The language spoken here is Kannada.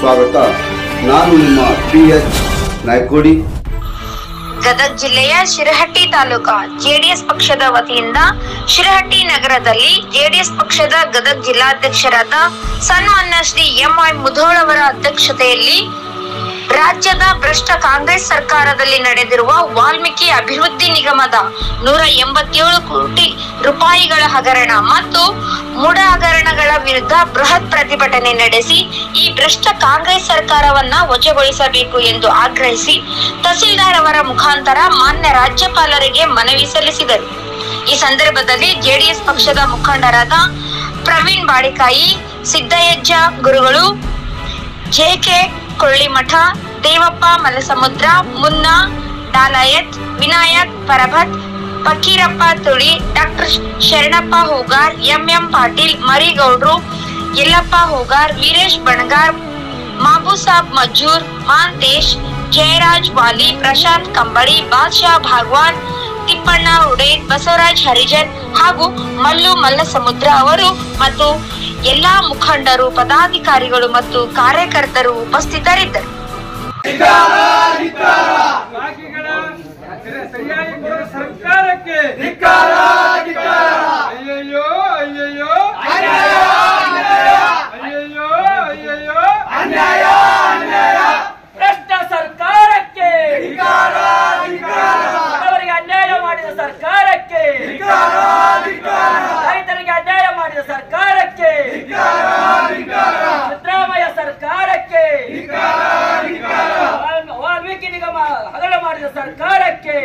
ಸ್ವಾಗತ. ನಾನು ನಿಮ್ಮ PH ನಾಯ್ಕೋಡಿ. ಗದಗ ಜಿಲ್ಲೆಯ ಶಿರಹಟ್ಟಿ ತಾಲೂಕಾ ಜೆಡಿಎಸ್ ಪಕ್ಷದ ವತಿಯಿಂದ ಶಿರಹಟ್ಟಿ ನಗರದಲ್ಲಿ ಜೆಡಿಎಸ್ ಪಕ್ಷದ ಗದಗ ಜಿಲ್ಲಾಧ್ಯಕ್ಷರಾದ ಸನ್ಮಾನ್ಯ ಶ್ರೀ MI ಮುಧೋಳ್ ಅವರ ಅಧ್ಯಕ್ಷತೆಯಲ್ಲಿ ರಾಜ್ಯದ ಭ್ರಷ್ಟ ಕಾಂಗ್ರೆಸ್ ಸರ್ಕಾರದಲ್ಲಿ ನಡೆದಿರುವ ವಾಲ್ಮೀಕಿ ಅಭಿವೃದ್ಧಿ ನಿಗಮದ 187 ಕೋಟಿ ರೂಪಾಯಿಗಳ ಹಗರಣ ಮತ್ತು ಮೂಢ ಹಗರಣಗಳ ವಿರುದ್ಧ ಬೃಹತ್ ಪ್ರತಿಭಟನೆ ನಡೆಸಿ ಈ ಭ್ರಷ್ಟ ಕಾಂಗ್ರೆಸ್ ಸರ್ಕಾರವನ್ನ ವಜಾಗೊಳಿಸಬೇಕು ಎಂದು ಆಗ್ರಹಿಸಿ ತಹಸೀಲ್ದಾರ್ ಅವರ ಮುಖಾಂತರ ಮಾನ್ಯ ರಾಜ್ಯಪಾಲರಿಗೆ ಮನವಿ ಸಲ್ಲಿಸಿದರು. ಈ ಸಂದರ್ಭದಲ್ಲಿ ಜೆಡಿಎಸ್ ಪಕ್ಷದ ಮುಖಂಡರಾದ ಪ್ರವೀಣ್ ಬಾಡಿಕಾಯಿ, ಸಿದ್ದಯ್ಯ ಗುರುಗಳು, JK ಕೊಳ್ಳಿಮಠ, ದೇವಪ್ಪ ಮಲಸಮುದ್ರ, ಮುನ್ನಾ ಡಾಲಾಯತ್, ವಿನಾಯಕ್ ಪರಭತ್, ಫಕೀರಪ್ಪ ತುಳಿ, ಡಾಕ್ಟರ್ ಶರಣಪ್ಪ ಹೋಗಾರ್, MM ಪಾಟೀಲ್, ಮರಿಗೌಡ್ರು, ಯಲ್ಲಪ್ಪ ಹೋಗಾರ್, ವೀರೇಶ್ ಬಣಗಾರ್, ಮಾಬೂಸಾಬ್ ಮಜ್ಜೂರ್, ಮಾಂತೇಶ್, ಜಯರಾಜ್ ವಾಲಿ, ಪ್ರಶಾಂತ್ ಕಂಬಳಿ, ಬಾದ್ಶಾ ಭಾಗವಾನ್, ತಿಪ್ಪಣ್ಣ ಉಡೇದ್, ಬಸವರಾಜ್ ಹರಿಜನ್ ಹಾಗೂ ಮಲ್ಲು ಮಲ್ಲಸಮುದ್ರ ಅವರು ಮತ್ತು ಎಲ್ಲಾ ಮುಖಂಡರು, ಪದಾಧಿಕಾರಿಗಳು ಮತ್ತು ಕಾರ್ಯಕರ್ತರು ಉಪಸ್ಥಿತರಿದ್ದರು. ಭ್ರಷ್ಟ ಸರ್ಕಾರಕ್ಕೆ, ಬಡವರಿಗೆ ಅನ್ಯಾಯ ಮಾಡಿದ ಸರ್ಕಾರಕ್ಕೆ, ರೈತರಿಗೆ ಅನ್ಯಾಯ ಮಾಡಿದ ಸರ್ಕಾರಕ್ಕೆ, ಸಿದ್ದರಾಮಯ್ಯ ಸರ್ಕಾರಕ್ಕೆ, ವಾಲ್ಮೀಕಿ ನಿಗಮ ಹಗರಣ ಮಾಡಿದ ಸರ್ಕಾರಕ್ಕೆ